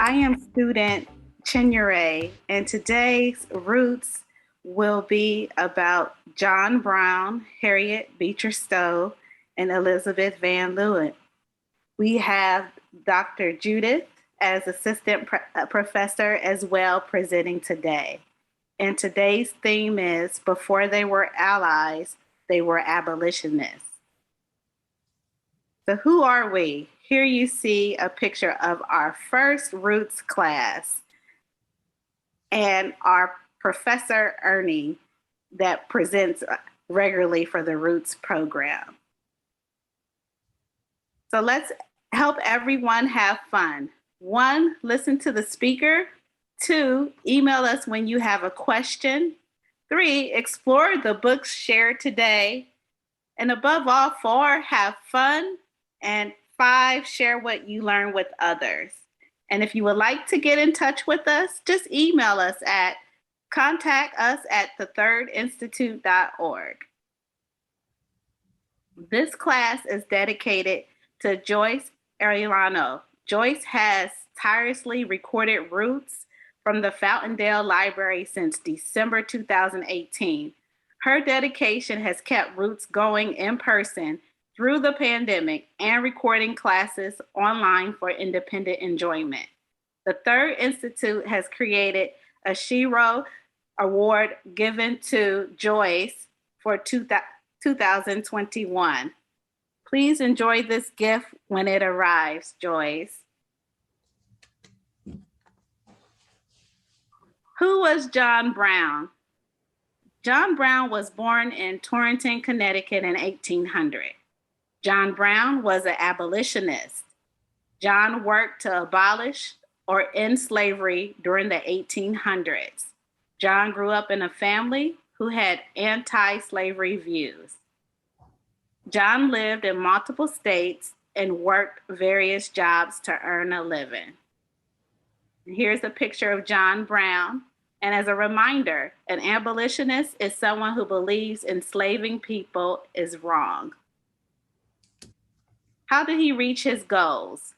I am student Chinure, and today's Roots will be about John Brown, Harriet Beecher Stowe, and Elizabeth Van Leeuwen. We have Dr. Judith as assistant professor as well presenting today. And today's theme is Before They Were Allies, They Were Abolitionists. So who are we? Here you see a picture of our first Roots class and our Professor Ernie that presents regularly for the Roots program. So let's help everyone have fun. 1, listen to the speaker. 2, email us when you have a question. 3, explore the books shared today. And above all, 4, have fun. And 5, share what you learn with others. And if you would like to get in touch with us, just email us at contactus@thethirdinstitute.org. This class is dedicated to Joyce Arellano. Joyce has tirelessly recorded Roots from the Fountaindale Library since December 2018. Her dedication has kept Roots going in person through the pandemic and recording classes online for independent enjoyment. The Third Institute has created a Sheroes Award given to Joyce for 2021. Please enjoy this gift when it arrives, Joyce. Who was John Brown? John Brown was born in Torrington, Connecticut in 1800. John Brown was an abolitionist. John worked to abolish or end slavery during the 1800s. John grew up in a family who had anti-slavery views. John lived in multiple states and worked various jobs to earn a living. Here's a picture of John Brown. And as a reminder, an abolitionist is someone who believes enslaving people is wrong. How did he reach his goals?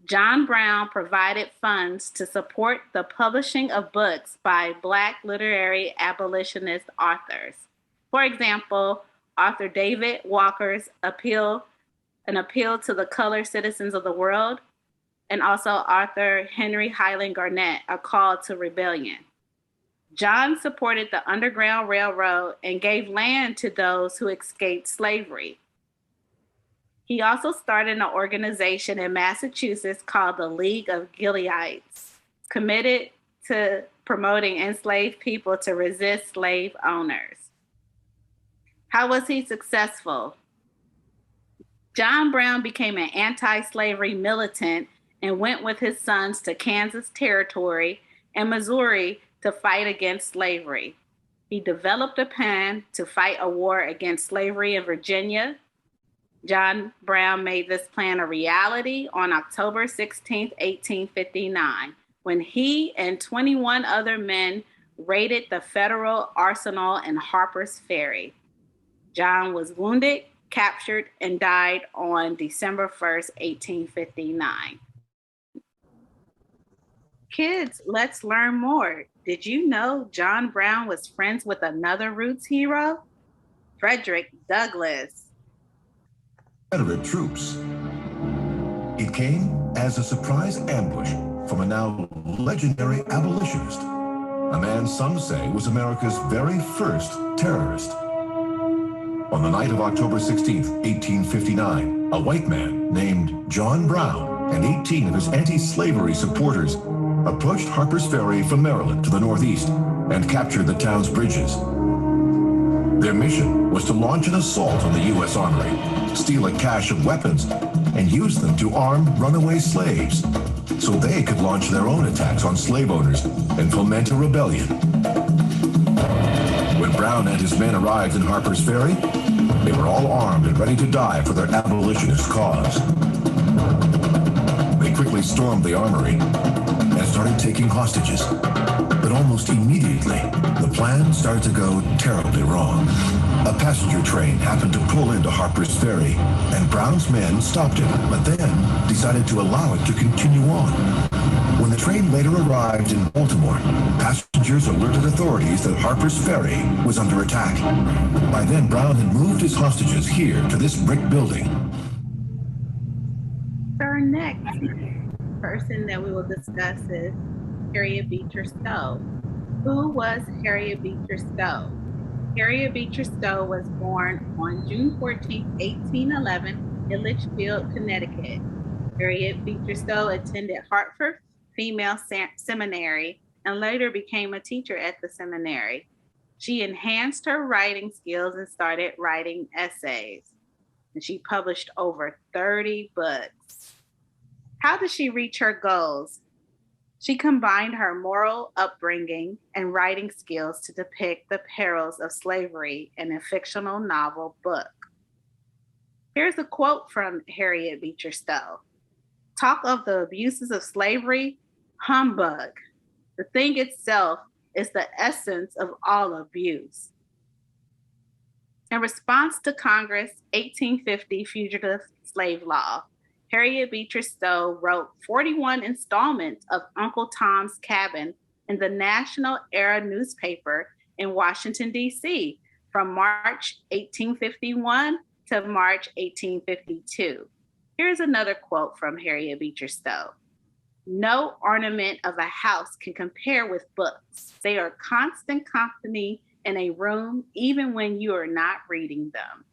John Brown provided funds to support the publishing of books by Black literary abolitionist authors. For example, author David Walker's An Appeal to the Colored Citizens of the World, and also author Henry Highland Garnett, A Call to Rebellion. John supported the Underground Railroad and gave land to those who escaped slavery. He also started an organization in Massachusetts called the League of Gileadites, committed to promoting enslaved people to resist slave owners. How was he successful? John Brown became an anti-slavery militant and went with his sons to Kansas Territory and Missouri to fight against slavery. He developed a plan to fight a war against slavery in Virginia. John Brown made this plan a reality on October 16, 1859, when he and 21 other men raided the Federal Arsenal in Harper's Ferry. John was wounded, captured, and died on December 1st, 1859. Kids, let's learn more. Did you know John Brown was friends with another Roots hero? Frederick Douglass. Confederate troops. It came as a surprise ambush from a now legendary abolitionist, a man some say was America's very first terrorist. On the night of October 16th, 1859, a white man named John Brown and 18 of his anti-slavery supporters approached Harper's Ferry from Maryland to the northeast and captured the town's bridges. Their mission was to launch an assault on the U.S. Armory, steal a cache of weapons, and use them to arm runaway slaves so they could launch their own attacks on slave owners and foment a rebellion. When Brown and his men arrived in Harper's Ferry, they were all armed and ready to die for their abolitionist cause. They quickly stormed the armory and started taking hostages. But almost immediately, the plan started to go terribly wrong. A passenger train happened to pull into Harper's Ferry, and Brown's men stopped it, but then decided to allow it to continue on. When they train later arrived in Baltimore, passengers alerted authorities that Harper's Ferry was under attack. By then, Brown had moved his hostages here to this brick building. Our next person that we will discuss is Harriet Beecher Stowe. Who was Harriet Beecher Stowe? Harriet Beecher Stowe was born on June 14, 1811 in Litchfield, Connecticut. Harriet Beecher Stowe attended Hartford Female Seminary and later became a teacher at the seminary. She enhanced her writing skills and started writing essays. And she published over 30 books. How did she reach her goals? She combined her moral upbringing and writing skills to depict the perils of slavery in a fictional novel book. Here's a quote from Harriet Beecher Stowe. "Talk of the abuses of slavery, humbug. The thing itself is the essence of all abuse." In response to Congress' 1850 fugitive slave law, Harriet Beecher Stowe wrote 41 installments of Uncle Tom's Cabin in the National Era newspaper in Washington, D.C. from March 1851 to March 1852. Here's another quote from Harriet Beecher Stowe. "No ornament of a house can compare with books. They are constant company in a room, even when you are not reading them."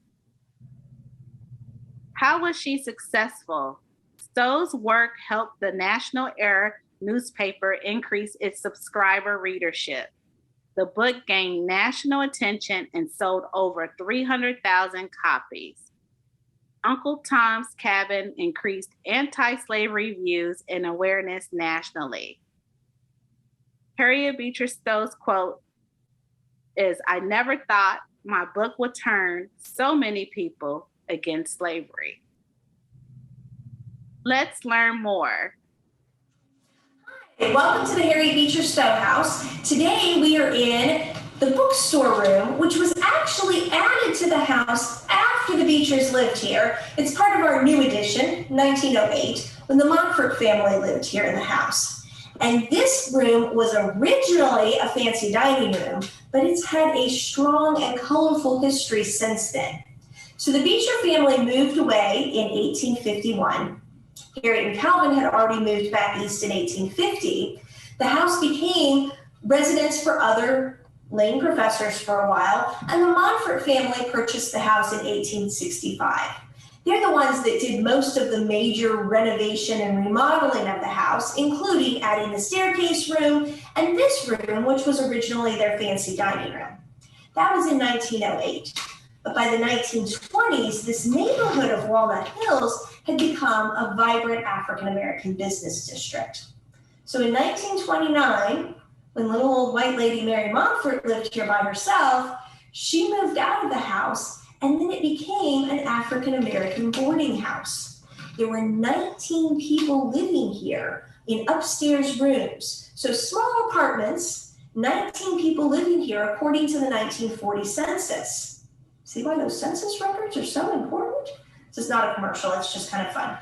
How was she successful? Stowe's work helped the National Era newspaper increase its subscriber readership. The book gained national attention and sold over 300,000 copies. Uncle Tom's Cabin increased anti-slavery views and awareness nationally. Harriet Beecher Stowe's quote is, "I never thought my book would turn so many people against slavery." Let's learn more. Hi, welcome to the Harriet Beecher Stowe House. Today we are in the bookstore room, which was actually added to the house after the Beechers lived here. It's part of our new addition, 1908, when the Montfort family lived here in the house. And this room was originally a fancy dining room, but it's had a strong and colorful history since then. So the Beecher family moved away in 1851. Harriet and Calvin had already moved back east in 1850. The house became residence for other Lane professors for a while, and the Montfort family purchased the house in 1865. They're the ones that did most of the major renovation and remodeling of the house, including adding the staircase room and this room, which was originally their fancy dining room. That was in 1908. But by the 1920s, this neighborhood of Walnut Hills had become a vibrant African-American business district. So in 1929, when little old white lady Mary Montfort lived here by herself, she moved out of the house, and then it became an African-American boarding house. There were 19 people living here in upstairs rooms. So small apartments, 19 people living here according to the 1940 census. See why those census records are so important? This is not a commercial, it's just kind of fun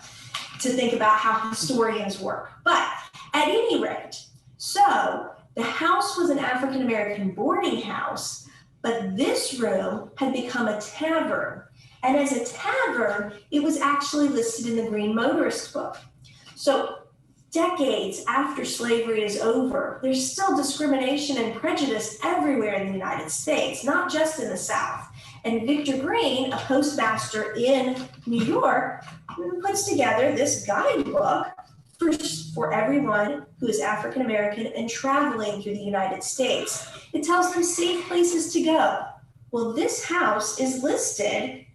to think about how historians work. But at any rate, so the house was an African-American boarding house, but this room had become a tavern. And as a tavern, it was actually listed in the Green Motorist book. So decades after slavery is over, there's still discrimination and prejudice everywhere in the United States, not just in the South. And Victor Green, a postmaster in New York, puts together this guidebook for everyone who is African American and traveling through the United States. It tells them safe places to go. Well, this house is listed,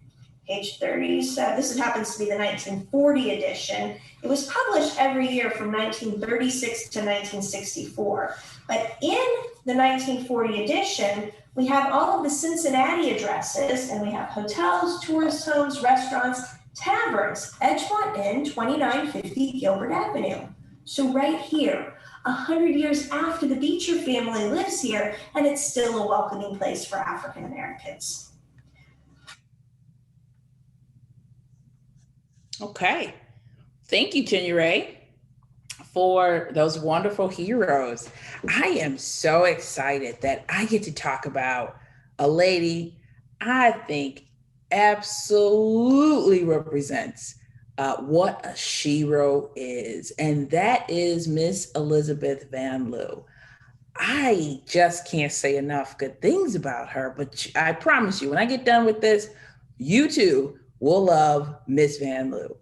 page 37. This happens to be the 1940 edition. It was published every year from 1936 to 1964. But in the 1940 edition, we have all of the Cincinnati addresses, and we have hotels, tourist homes, restaurants, taverns, Edgemont Inn, 2950 Gilbert Avenue. So right here, 100 years after the Beecher family lives here, and it's still a welcoming place for African Americans. Okay, thank you, Tanya Ray. for those wonderful heroes. I am so excited that I get to talk about a lady I think absolutely represents what a shero is, and that is Miss Elizabeth Van Lew. I just can't say enough good things about her, but I promise you, when I get done with this, you too will love Miss Van Lew.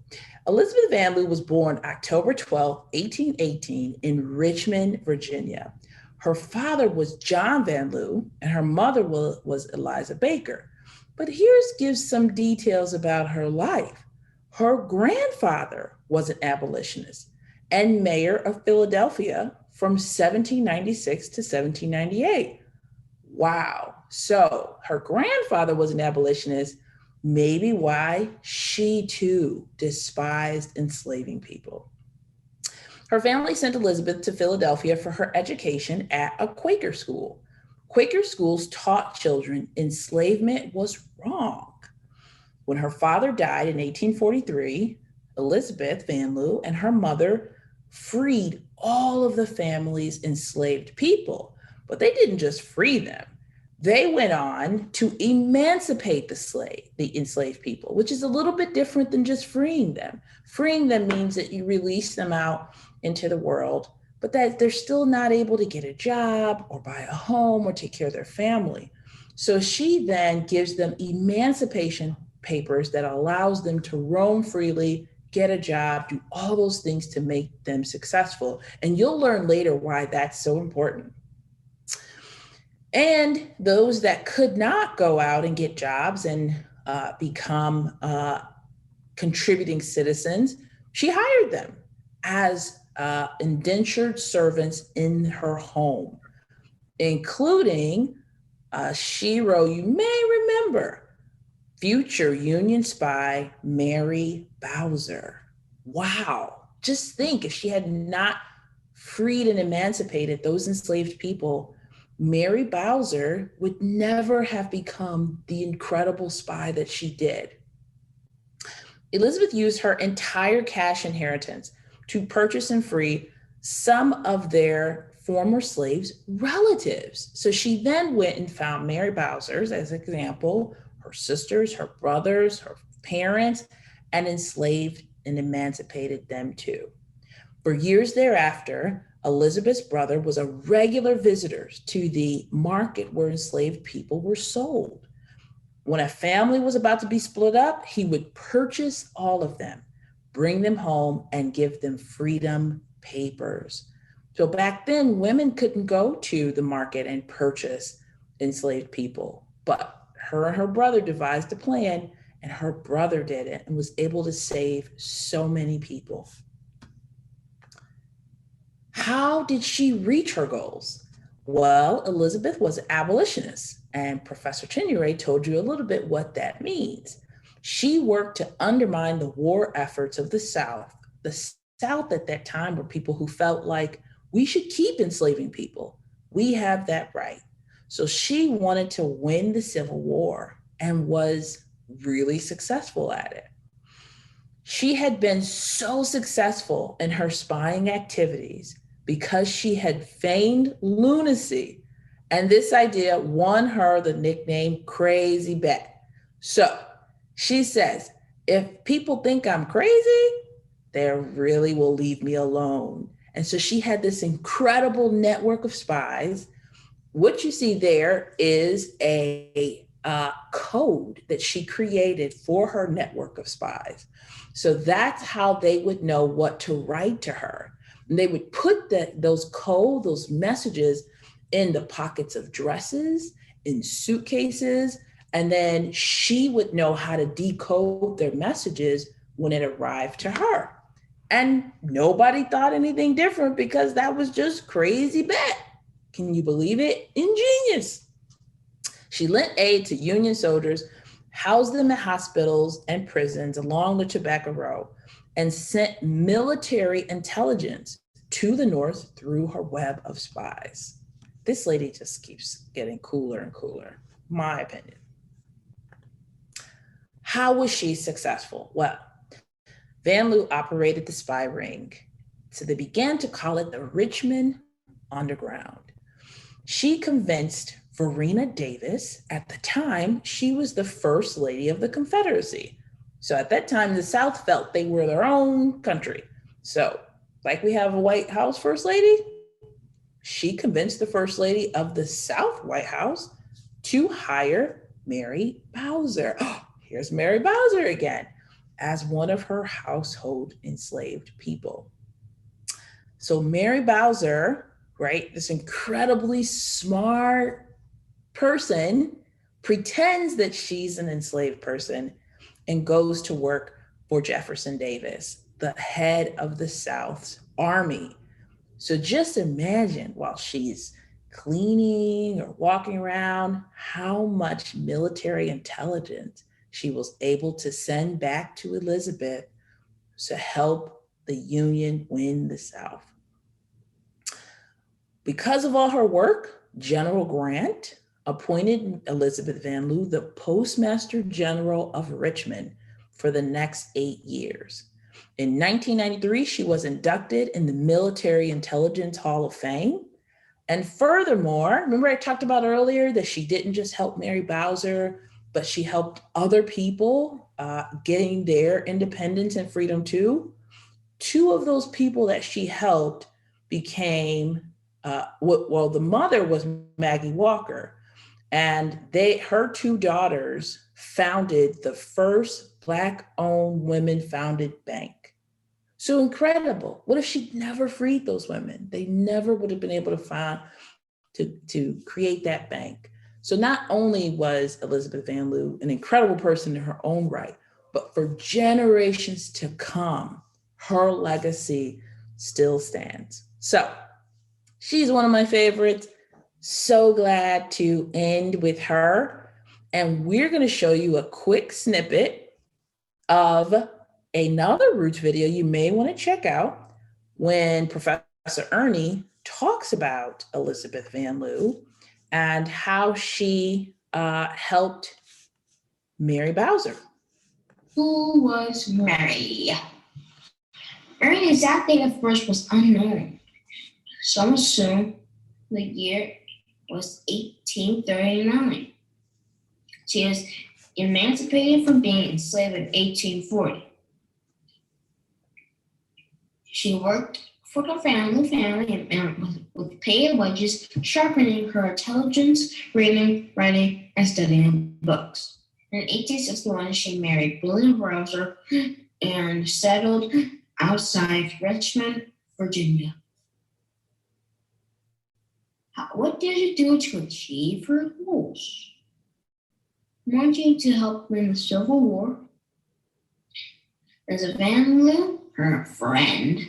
Elizabeth Van Lew was born October 12, 1818 in Richmond, Virginia. Her father was John Van Lew and her mother was Eliza Baker. But gives some details about her life. Her grandfather was an abolitionist and mayor of Philadelphia from 1796 to 1798. Wow. So her grandfather was an abolitionist, maybe why she too despised enslaving people. Her family sent Elizabeth to Philadelphia for her education at a Quaker school. Quaker schools taught children enslavement was wrong. When her father died in 1843, Elizabeth Van Lew and her mother freed all of the family's enslaved people, but they didn't just free them. They went on to emancipate the enslaved people, which is a little bit different than just freeing them. Freeing them means that you release them out into the world, but that they're still not able to get a job or buy a home or take care of their family. So she then gives them emancipation papers that allows them to roam freely, get a job, do all those things to make them successful. And you'll learn later why that's so important. And those that could not go out and get jobs and become contributing citizens, she hired them as indentured servants in her home, including a shero you may remember, future Union spy Mary Bowser. Wow. Just think, if she had not freed and emancipated those enslaved people, Mary Bowser would never have become the incredible spy that she did. Elizabeth used her entire cash inheritance to purchase and free some of their former slaves' relatives. So she then went and found Mary Bowser's, as an example, her sisters, her brothers, her parents, and enslaved and emancipated them too. For years thereafter, Elizabeth's brother was a regular visitor to the market where enslaved people were sold. When a family was about to be split up, he would purchase all of them, bring them home, and give them freedom papers. So back then, women couldn't go to the market and purchase enslaved people, but her and her brother devised a plan, and her brother did it and was able to save so many people. How did she reach her goals? Well, Elizabeth was an abolitionist, and Professor Chenure told you a little bit what that means. She worked to undermine the war efforts of the South. The South at that time were people who felt like we should keep enslaving people. We have that right. So she wanted to win the Civil War and was really successful at it. She had been so successful in her spying activities because she had feigned lunacy, and this idea won her the nickname Crazy Bet. So she says, if people think I'm crazy, they really will leave me alone. And so she had this incredible network of spies. What you see there is a code that she created for her network of spies. So that's how they would know what to write to her. And they would put those messages in the pockets of dresses, in suitcases, and then she would know how to decode their messages when it arrived to her. And nobody thought anything different because that was just crazy bet. Can you believe it? Ingenious. She lent aid to Union soldiers, housed them in hospitals and prisons along the Tobacco Road, and sent military intelligence to the North through her web of spies. This lady just keeps getting cooler and cooler, my opinion. How was she successful? Well, Van Lew operated the spy ring So they began to call it the Richmond Underground. She convinced Verena Davis. At the time, she was the First Lady of the Confederacy. So at that time, the South felt they were their own country. So like we have a White House First Lady, she convinced the First Lady of the South White House to hire Mary Bowser. Oh, here's Mary Bowser again, as one of her household enslaved people. So Mary Bowser, right, this incredibly smart person, pretends that she's an enslaved person and goes to work for Jefferson Davis, the head of the South's army. So just imagine while she's cleaning or walking around, how much military intelligence she was able to send back to Elizabeth to help the Union win the South. Because of all her work, General Grant appointed Elizabeth Van Lew the Postmaster General of Richmond for the next 8 years. In 1993, she was inducted in the Military Intelligence Hall of Fame. And furthermore, remember I talked about earlier that she didn't just help Mary Bowser, but she helped other people getting their independence and freedom too. Two of those people that she helped became, the mother was Maggie Walker, and her two daughters founded the first Black-owned women-founded bank. So incredible. What if she'd never freed those women? They never would have been able to create that bank. So not only was Elizabeth Van Lew an incredible person in her own right, but for generations to come, her legacy still stands. So she's one of my favorites. So glad to end with her. And we're going to show you a quick snippet of another Roots video you may want to check out when Professor Ernie talks about Elizabeth Van Lew and how she helped Mary Bowser. Who was Mary? Ernie's exact date of birth was unknown. Some assume the year was 1839. She was emancipated from being enslaved in 1840. She worked for the family and with paid wages, sharpening her intelligence, reading, writing, and studying books. In 1861, she married William Bowser and settled outside Richmond, Virginia. What did she do to achieve her goals? Wanting to help win the Civil War, Elizabeth Van Lew, her friend,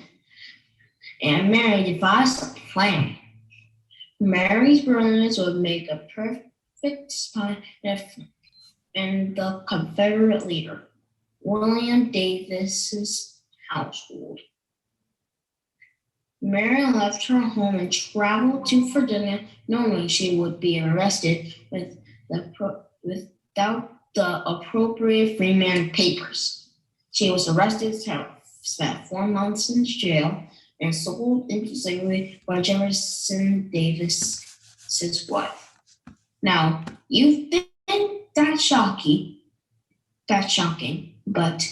and Mary devised a plan. Mary's brilliance would make a perfect spy in the Confederate leader, William Davis's household. Mary left her home and traveled to Virginia, knowing she would be arrested without the appropriate freeman papers. She was arrested, spent 4 months in jail, and sold into slavery by Jefferson Davis's wife. Now, you've been that shocking, but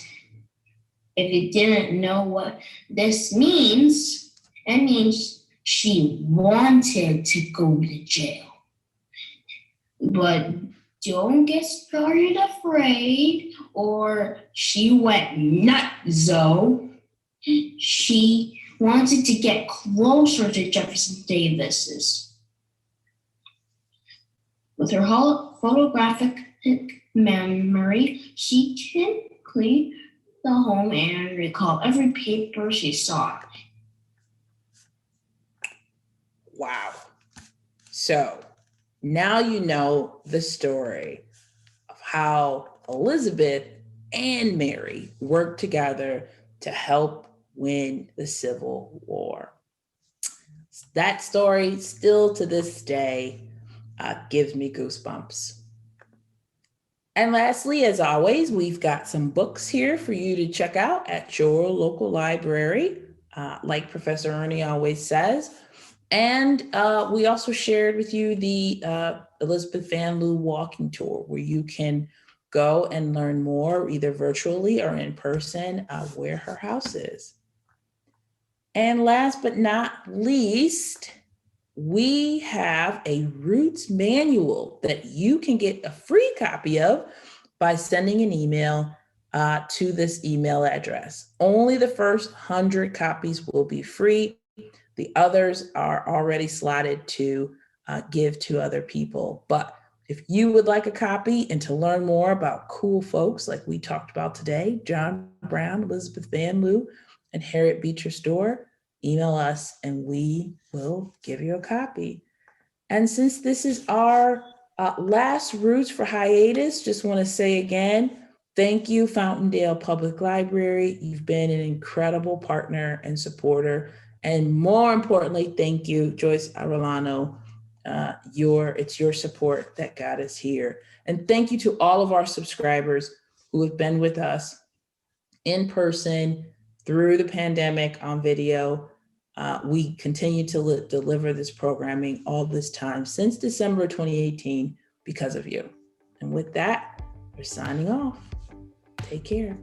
if you didn't know what this means, it means she wanted to go to jail. But don't get started afraid, or she went nutso. She wanted to get closer to Jefferson Davis's. With her photographic memory, she can clean the home and recall every paper she saw. Wow. So now you know the story of how Elizabeth and Mary worked together to help win the Civil War. That story still to this day gives me goosebumps. And lastly, as always, we've got some books here for you to check out at your local library. like Professor Ernie always says. And we also shared with you the Elizabeth Van Loo walking tour, where you can go and learn more, either virtually or in person, where her house is. And last but not least, we have a Roots manual that you can get a free copy of by sending an email to this email address. Only the first 100 copies will be free. The others are already slotted to give to other people. But if you would like a copy and to learn more about cool folks like we talked about today, John Brown, Elizabeth Van Loo, and Harriet Beecher Stowe, email us and we will give you a copy. And since this is our last Roots for hiatus, just want to say again, thank you, Fountaindale Public Library. You've been an incredible partner and supporter. And more importantly, thank you, Joyce Arellano. It's your support that got us here. And thank you to all of our subscribers who have been with us in person through the pandemic on video. We continue to deliver this programming all this time since December 2018 because of you. And with that, we're signing off. Take care.